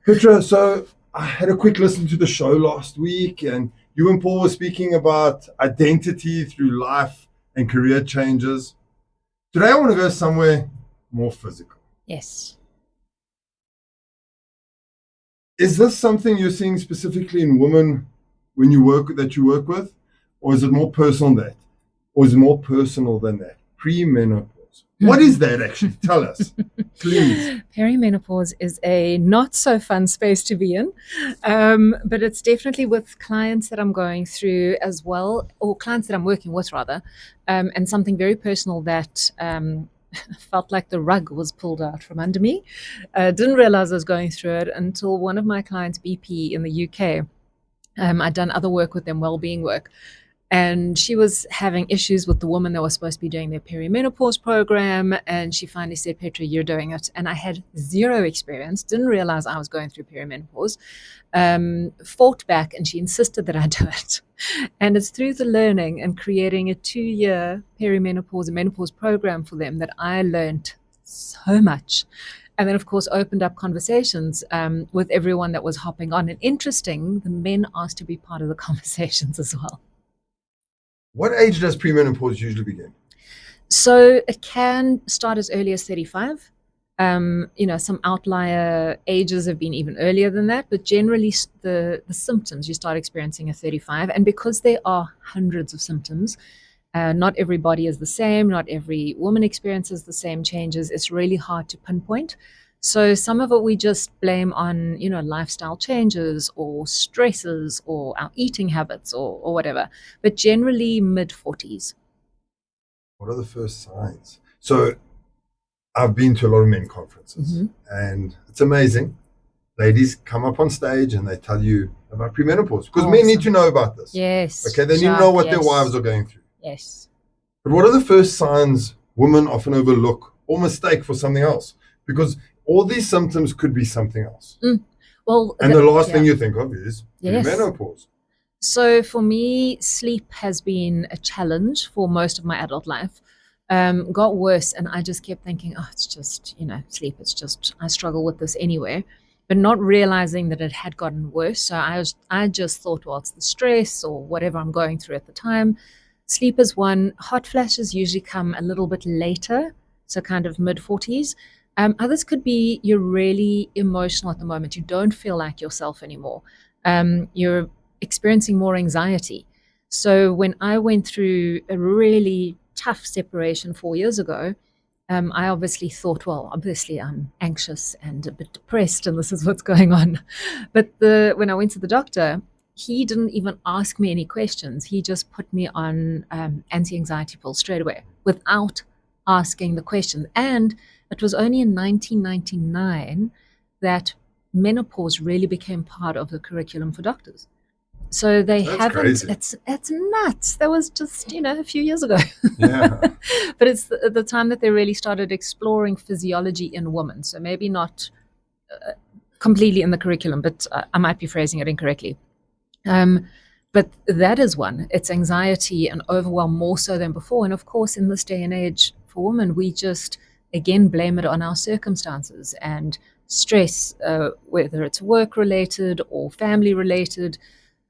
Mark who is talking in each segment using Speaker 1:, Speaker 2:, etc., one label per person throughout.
Speaker 1: Petra, so I had a quick listen to the show last week, and you and Paul were speaking about identity through life and career changes. Today, I want to go somewhere more physical.
Speaker 2: Yes.
Speaker 1: Is this something you're seeing specifically in women when you work with, or is it more personal than that? Or is it more personal than that? Premenopause. What is that actually? Tell us, please.
Speaker 2: Perimenopause is a not so fun space to be in, but it's definitely with clients that I'm going through as well, or clients that I'm working with rather, and something very personal that felt like the rug was pulled out from under me. Didn't realize I was going through it until one of my clients, BP in the UK, I'd done other work with them, wellbeing work. And she was having issues with the woman that was supposed to be doing their perimenopause program. And she finally said, Petra, you're doing it. And I had zero experience, didn't realize I was going through perimenopause, fought back, and she insisted that I do it. And it's through the learning and creating a 2-year perimenopause and menopause program for them that I learned so much. And then, of course, opened up conversations with everyone that was hopping on. And interesting, the men asked to be part of the conversations as well.
Speaker 1: What age does premenopause usually begin?
Speaker 2: So it can start as early as 35. Some outlier ages have been even earlier than that, but generally the symptoms you start experiencing at 35. And because there are hundreds of symptoms, not every body is the same, not every woman experiences the same changes. It's really hard to pinpoint. So some of it we just blame on, lifestyle changes or stresses or our eating habits or whatever, but generally mid-40s.
Speaker 1: What are the first signs? So I've been to a lot of men conferences, and it's amazing. Ladies come up on stage and they tell you about premenopause because men need to know about this.
Speaker 2: Yes.
Speaker 1: Okay, they need to know what their wives are going through.
Speaker 2: Yes.
Speaker 1: But what are the first signs women often overlook or mistake for something else? Because all these symptoms could be something else.
Speaker 2: Well,
Speaker 1: and the last thing you think of is premenopause.
Speaker 2: So for me, sleep has been a challenge for most of my adult life. Got worse, and I just kept thinking, it's just, sleep. It's just, I struggle with this anyway, but not realizing that it had gotten worse. So I just thought, well, it's the stress or whatever I'm going through at the time. Sleep is one. Hot flashes usually come a little bit later, so kind of mid-40s. Others could be you're really emotional at the moment. You don't feel like yourself anymore. You're experiencing more anxiety. So when I went through a really tough separation 4 years ago, I obviously thought, well, obviously I'm anxious and a bit depressed and this is what's going on. But when I went to the doctor, he didn't even ask me any questions. He just put me on anti-anxiety pills straight away without asking the questions. And it was only in 1999 that menopause really became part of the curriculum for doctors. So
Speaker 1: That's
Speaker 2: haven't,
Speaker 1: crazy.
Speaker 2: it's nuts. That was just, a few years ago.
Speaker 1: Yeah.
Speaker 2: But it's the time that they really started exploring physiology in women. So maybe not completely in the curriculum, but I might be phrasing it incorrectly. But that is one. It's anxiety and overwhelm more so than before. And of course, in this day and age for women, we just, again, blame it on our circumstances and stress, whether it's work-related or family-related,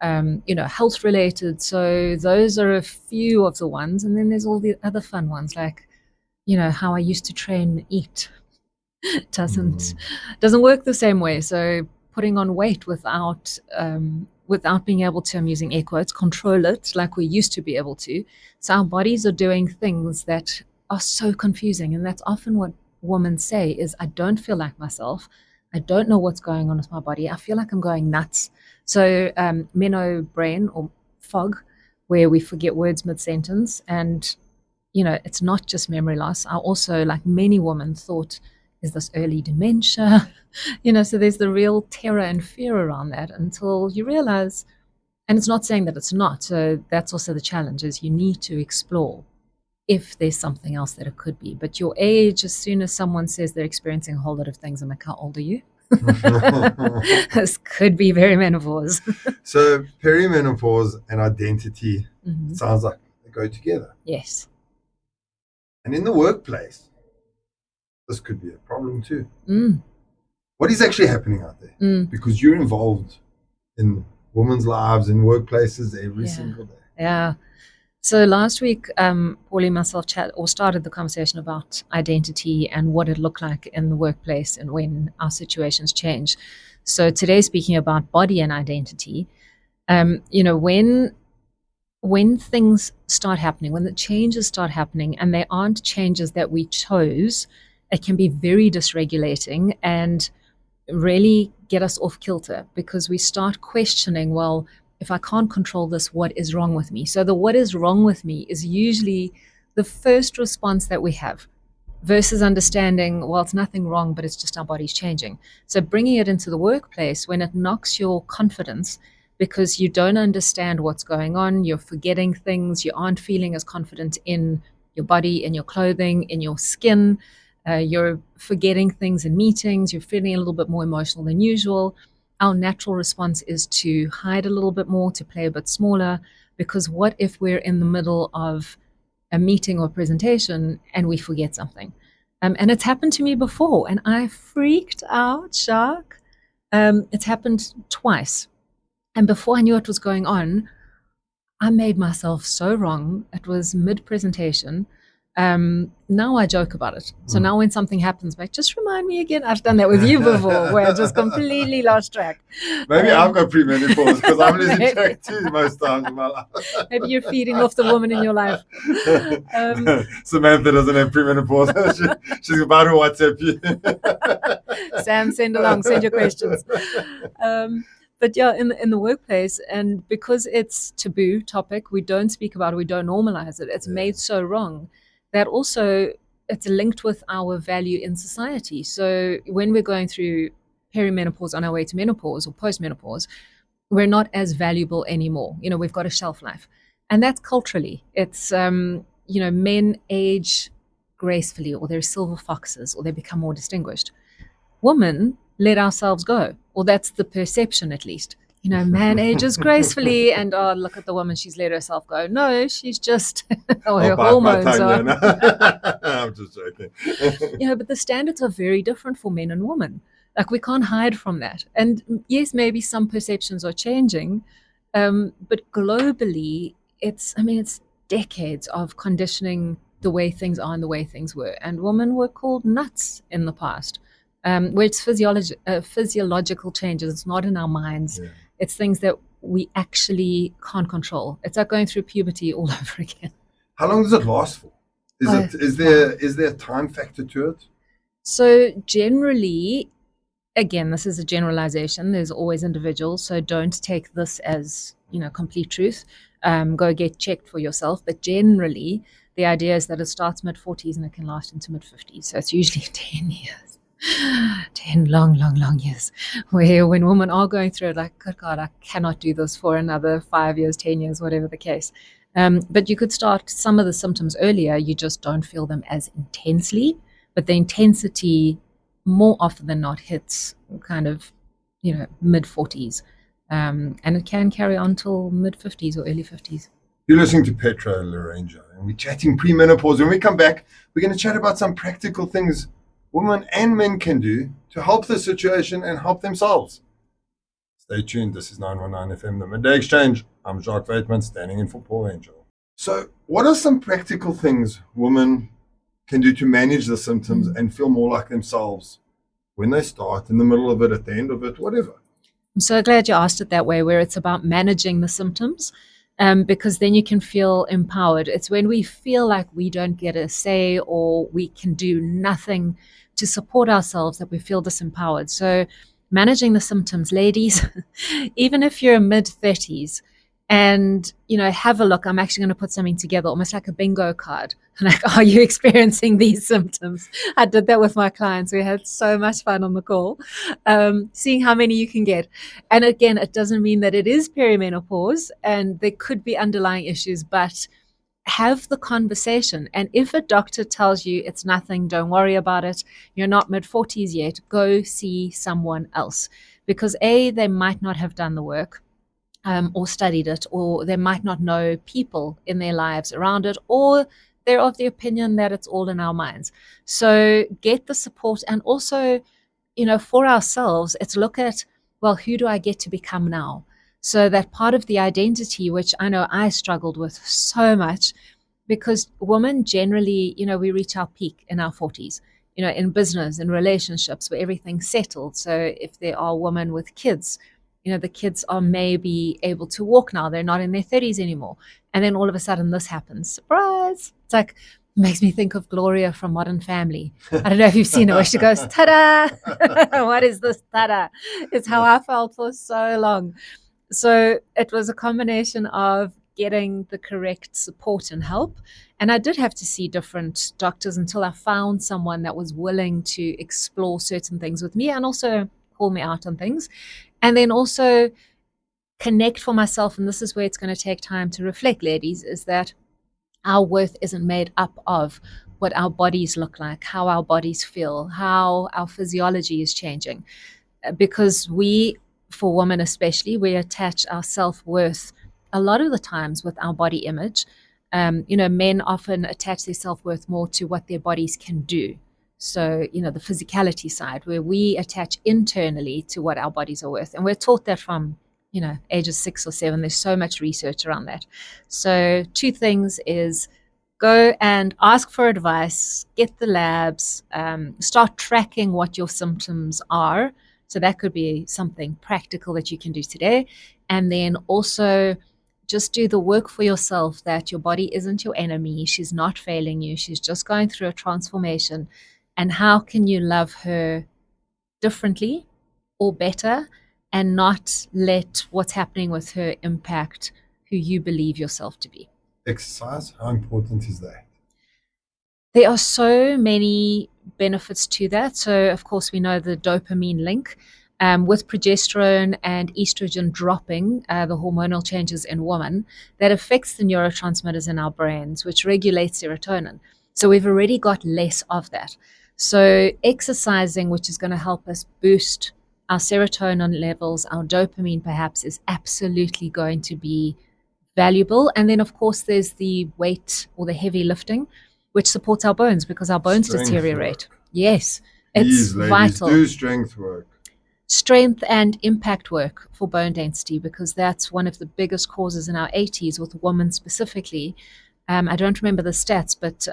Speaker 2: health-related. So those are a few of the ones. And then there's all the other fun ones, like, how I used to train and eat. Doesn't work the same way. So putting on weight without being able to, I'm using air quotes, control it like we used to be able to. So our bodies are doing things that are so confusing. And that's often what women say is, I don't feel like myself. I don't know what's going on with my body. I feel like I'm going nuts. So meno brain or fog, where we forget words mid-sentence. And, it's not just memory loss. I also, like many women, thought, is this early dementia? So there's the real terror and fear around that until you realize, and it's not saying that it's not. So that's also the challenge, is you need to explore if there's something else that it could be. But your age, as soon as someone says they're experiencing a whole lot of things, I'm like, how old are you? This could be perimenopause.
Speaker 1: So perimenopause and identity sounds like they go together.
Speaker 2: Yes.
Speaker 1: And in the workplace, this could be a problem too. What is actually happening out there? Because you're involved in women's lives, in workplaces every single day.
Speaker 2: Yeah. So last week, Paulie and myself started the conversation about identity and what it looked like in the workplace and when our situations change. So today, speaking about body and identity, when things start happening, when the changes start happening, and they aren't changes that we chose, it can be very dysregulating and really get us off kilter, because we start questioning, well, if I can't control this, what is wrong with me? So the what is wrong with me is usually the first response that we have, versus understanding, well, it's nothing wrong, but it's just our body's changing. So bringing it into the workplace, when it knocks your confidence because you don't understand what's going on, you're forgetting things, you aren't feeling as confident in your body, in your clothing, in your skin, you're forgetting things in meetings, you're feeling a little bit more emotional than usual. Our natural response is to hide a little bit more, to play a bit smaller, because what if we're in the middle of a meeting or presentation and we forget something? And it's happened to me before, and I freaked out, Jacques. It's happened twice. And before I knew what was going on, I made myself so wrong. It was mid-presentation. Now I joke about it. So now when something happens, like, just remind me again. I've done that with you before, where I just completely lost track.
Speaker 1: Maybe I've got premenopause because I'm losing track too most times in my life.
Speaker 2: Maybe you're feeding off the woman in your life.
Speaker 1: Samantha doesn't have premenopause. She's about to WhatsApp you.
Speaker 2: Sam, send your questions. But yeah, in the workplace, and because it's taboo topic, we don't speak about it, we don't normalize it. It's made so wrong that also it's linked with our value in society. So when we're going through perimenopause, on our way to menopause or postmenopause, we're not as valuable anymore. We've got a shelf life, and that's culturally. It's men age gracefully, or they're silver foxes, or they become more distinguished. Women let ourselves go, or that's the perception, at least. Man ages gracefully, and look at the woman, she's let herself go. No, she's just her hormones are.
Speaker 1: I'm just joking.
Speaker 2: But the standards are very different for men and women. Like, we can't hide from that. And yes, maybe some perceptions are changing, but globally, it's decades of conditioning the way things are and the way things were. And women were called nuts in the past. Where it's physiological changes. It's not in our minds. Yeah. It's things that we actually can't control. It's like going through puberty all over again.
Speaker 1: How long does it last for? Is there a time factor to it?
Speaker 2: So generally, again, this is a generalization. There's always individuals, so don't take this as complete truth. Go get checked for yourself. But generally, the idea is that it starts mid-40s and it can last into mid-50s. So it's usually 10 years. 10 long years, where when women are going through it, like, good God, I cannot do this for another 5 years, 10 years, whatever the case. But you could start some of the symptoms earlier. You just don't feel them as intensely, but the intensity more often than not hits kind of, mid-40s. And it can carry on till mid-50s or early 50s.
Speaker 1: You're listening to Petra and Lorenzo, and we're chatting premenopause. When we come back, we're going to chat about some practical things women and men can do to help the situation and help themselves. Stay tuned. This is 919 FM, the Midday Exchange. I'm Jacques Wijtman, standing in for Paul Angel. So what are some practical things women can do to manage the symptoms and feel more like themselves when they start, in the middle of it, at the end of it, whatever?
Speaker 2: I'm so glad you asked it that way, where it's about managing the symptoms. Because then you can feel empowered. It's when we feel like we don't get a say or we can do nothing to support ourselves that we feel disempowered. So managing the symptoms, ladies, even if you're mid-30s and, have a look, I'm actually going to put something together, almost like a bingo card. Like, are you experiencing these symptoms? I did that with my clients. We had so much fun on the call, seeing how many you can get. And again, it doesn't mean that it is perimenopause, and there could be underlying issues, but have the conversation. And if a doctor tells you it's nothing, don't worry about it, you're not mid-40s yet, go see someone else. Because A, they might not have done the work, or studied it, or they might not know people in their lives around it, or they're of the opinion that it's all in our minds. So get the support, and also for ourselves, it's look at, well, who do I get to become now? So that part of the identity, which I know I struggled with so much, because women generally, we reach our peak in our 40s, in business, in relationships, where everything's settled. So if there are women with kids, the kids are maybe able to walk now. They're not in their 30s anymore. And then all of a sudden this happens. Surprise. It's like, makes me think of Gloria from Modern Family. I don't know if you've seen it, where she goes, ta-da! What is this ta-da? It's how I felt for so long. So it was a combination of getting the correct support and help. And I did have to see different doctors until I found someone that was willing to explore certain things with me and also call me out on things. And then also connect for myself. And this is where it's going to take time to reflect, ladies, is that our worth isn't made up of what our bodies look like, how our bodies feel, how our physiology is changing. Because for women especially, we attach our self-worth a lot of the times with our body image. Men often attach their self-worth more to what their bodies can do. So, the physicality side, where we attach internally to what our bodies are worth. And we're taught that from, ages 6 or 7. There's so much research around that. So 2 things is go and ask for advice, get the labs, start tracking what your symptoms are. So that could be something practical that you can do today. And then also just do the work for yourself, that your body isn't your enemy. She's not failing you. She's just going through a transformation. And how can you love her differently or better and not let what's happening with her impact who you believe yourself to be?
Speaker 1: Exercise, how important is that?
Speaker 2: There are so many benefits to that. So, of course, we know the dopamine link. With progesterone and estrogen dropping, the hormonal changes in women, that affects the neurotransmitters in our brains, which regulate serotonin. So we've already got less of that. So exercising, which is going to help us boost our serotonin levels, our dopamine perhaps, is absolutely going to be valuable. And then, of course, there's the weight or the heavy lifting, which supports our bones because our bones deteriorate. Yes, it's vital.
Speaker 1: Do strength work.
Speaker 2: Strength and impact work for bone density, because that's one of the biggest causes in our 80s with women specifically. I don't remember the stats, but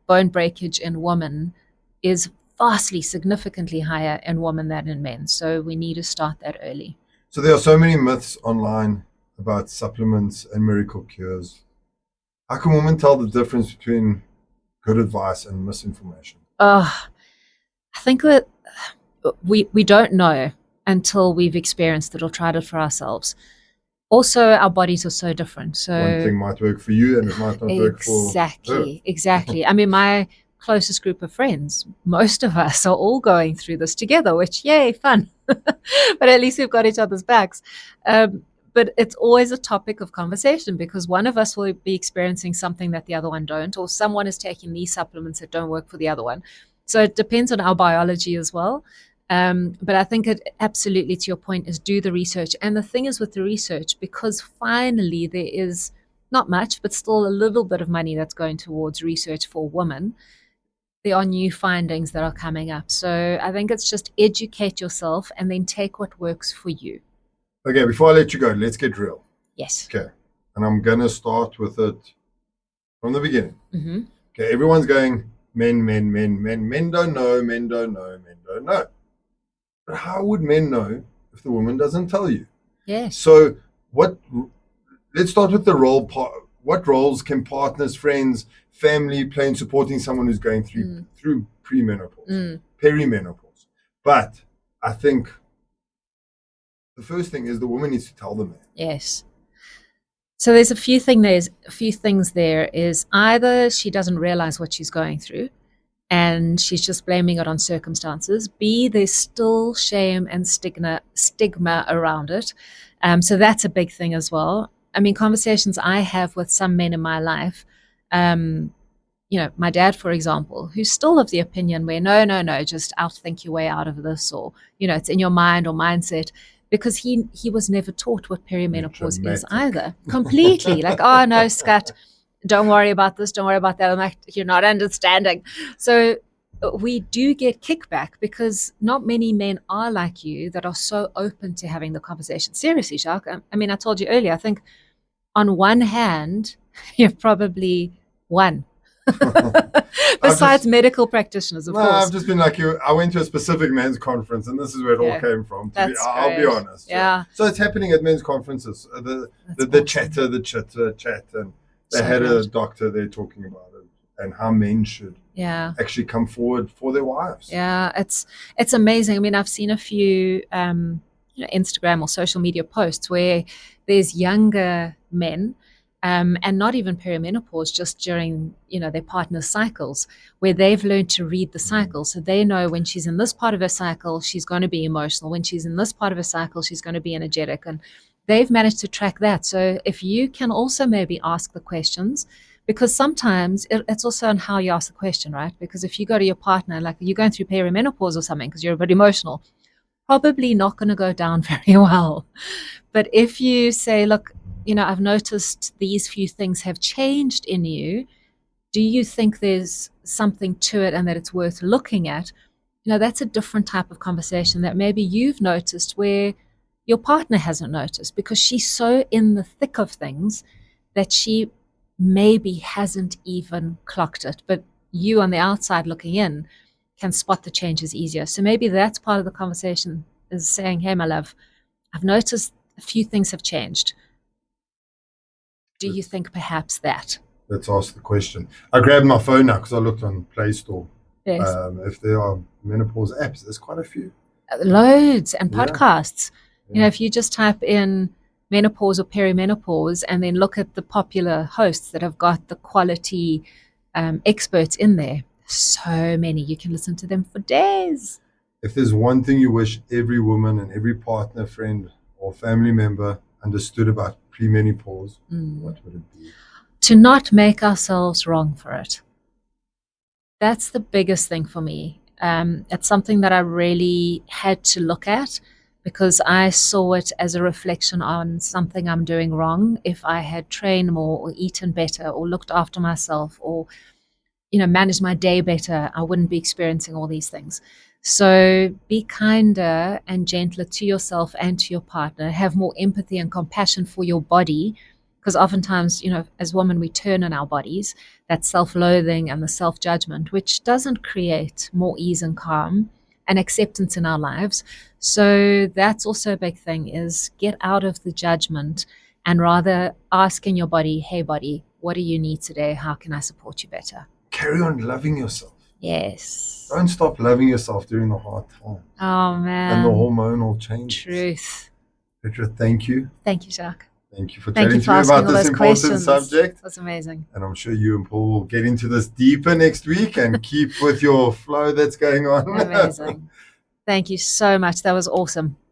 Speaker 2: bone breakage in women is vastly, significantly higher in women than in men. So we need to start that early.
Speaker 1: So there are so many myths online about supplements and miracle cures. How can women tell the difference between good advice and misinformation?
Speaker 2: I think that we don't know until we've experienced it or tried it for ourselves. Also, our bodies are so different. So
Speaker 1: one thing might work for you and it might not work for her.
Speaker 2: Exactly. I mean, my closest group of friends, most of us are all going through this together, which, yay, fun. But at least we've got each other's backs. But it's always a topic of conversation because one of us will be experiencing something that the other one don't, or someone is taking these supplements that don't work for the other one. So it depends on our biology as well. But I think it absolutely, to your point, is do the research. And the thing is with the research, because finally there is not much, but still a little bit of money that's going towards research for women, there are new findings that are coming up. So I think it's just educate yourself and then take what works for you.
Speaker 1: Okay, before I let you go, let's get real.
Speaker 2: Yes.
Speaker 1: Okay. And I'm going to start with it from the beginning.
Speaker 2: Mm-hmm.
Speaker 1: Okay, everyone's going, men don't know, men don't know. But how would men know if the woman doesn't tell you?
Speaker 2: Yes.
Speaker 1: So let's start with the role part. What roles can partners, friends, family play in supporting someone who's going through premenopause, perimenopause? But I think the first thing is the woman needs to tell them that.
Speaker 2: Yes. So there's a few things there is either she doesn't realize what she's going through and she's just blaming it on circumstances. B, there's still shame and stigma around it. So that's a big thing as well. I mean, conversations I have with some men in my life, my dad, for example, who's still of the opinion where no, just outthink your way out of this, or, it's in your mind or mindset, because he was never taught what perimenopause is either. Completely. Like, oh no, Scott, don't worry about this, don't worry about that. I'm like, you're not understanding. So we do get kickback because not many men are like you that are so open to having the conversation. Seriously, Jacques. I mean, I told you earlier, I think on one hand, you're probably one. Besides medical practitioners, of course.
Speaker 1: I've just been like you. I went to a specific men's conference, and this is where it all came from. I'll be honest.
Speaker 2: Yeah.
Speaker 1: So it's happening at men's conferences. The
Speaker 2: awesome.
Speaker 1: chatter, the chat, and they had a doctor there talking about it and how men should actually come forward for their wives.
Speaker 2: Yeah, it's amazing. I mean, I've seen a few Instagram or social media posts where there's younger men. And not even perimenopause, just during their partner's cycles, where they've learned to read the cycle. So they know when she's in this part of her cycle, she's going to be emotional. When she's in this part of her cycle, she's going to be energetic. And they've managed to track that. So if you can also maybe ask the questions, because sometimes it's also on how you ask the question, right? Because if you go to your partner, like you're going through perimenopause or something because you're a bit emotional, probably not going to go down very well. But if you say, look, I've noticed these few things have changed in you. Do you think there's something to it and that it's worth looking at? That's a different type of conversation that maybe you've noticed where your partner hasn't noticed because she's so in the thick of things that she maybe hasn't even clocked it. But you on the outside looking in can spot the changes easier. So maybe that's part of the conversation, is saying, hey, my love, I've noticed a few things have changed. Do you think perhaps that?
Speaker 1: Let's ask the question. I grabbed my phone now because I looked on Play Store.
Speaker 2: Yes.
Speaker 1: If there are menopause apps, there's quite a few.
Speaker 2: Loads, and podcasts. Yeah. If you just type in menopause or perimenopause and then look at the popular hosts that have got the quality experts in there, so many. You can listen to them for days.
Speaker 1: If there's one thing you wish every woman and every partner, friend, or family member understood about premenopause, what would it be?
Speaker 2: To not make ourselves wrong for it. That's the biggest thing for me. It's something that I really had to look at because I saw it as a reflection on something I'm doing wrong. If I had trained more or eaten better or looked after myself or managed my day better, I wouldn't be experiencing all these things. So be kinder and gentler to yourself and to your partner. Have more empathy and compassion for your body, because oftentimes, as women, we turn on our bodies, that self-loathing and the self-judgment, which doesn't create more ease and calm and acceptance in our lives. So that's also a big thing, is get out of the judgment and rather asking your body, hey, body, what do you need today? How can I support you better?
Speaker 1: Carry on loving yourself.
Speaker 2: Yes.
Speaker 1: Don't stop loving yourself during the hard time.
Speaker 2: Oh, man.
Speaker 1: And the hormonal changes.
Speaker 2: Truth.
Speaker 1: Petra, thank you.
Speaker 2: Thank you, Jacques.
Speaker 1: Thank you for chatting to me about this important subject.
Speaker 2: That's amazing.
Speaker 1: And I'm sure you and Paul will get into this deeper next week and keep with your flow that's going on.
Speaker 2: Amazing. Thank you so much. That was awesome.